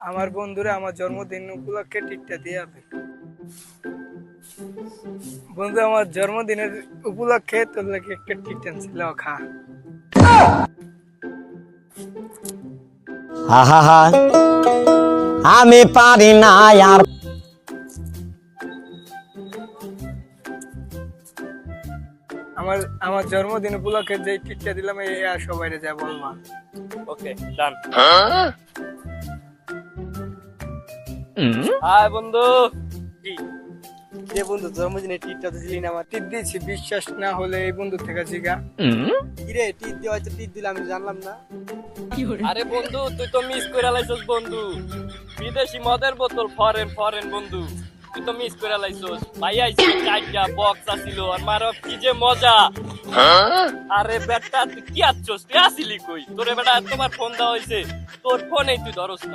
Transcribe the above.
আমার বন্ধুরা আমার জন্মদিন উপলক্ষে টিকটা দিয়ে যাবে। বন্ধু আমার জন্মদিনের উপলক্ষে তোর লাগে একটা টিক টানছিল, খা। আহা, আমি পারি না আর। আমার আমার জন্মদিন উপলক্ষে যে টিকটা দিলাম এই আর সবাই যা বলবা। ওকে ডান। হাই বন্ধু। কি যে বন্ধু জন্মদিনে টিকটা দিলি না, আমার টিপ দিয়েছি, বিশ্বাস না হলে এই বন্ধু থেকে জিগা। কিরে টিপ দিয়ে হয়তো টিপ দিলে আমি জানলাম না। আরে বন্ধু তুই তো মিস করে লাইছস বন্ধু, বিদেশি মদের বোতল ফরেন ফরেন বন্ধু, তুই তো মিস করে লাইছস। ভাই আইছিল চারটা বক্স আছিল আর মারো কি যে মজা। আরে বেটা তুই কি আছছস, তুই আসিলি কই? তোরে বেটা তোমার ফোন দেওয়া হইছে, তোর ফোনেই তুই ধরস না।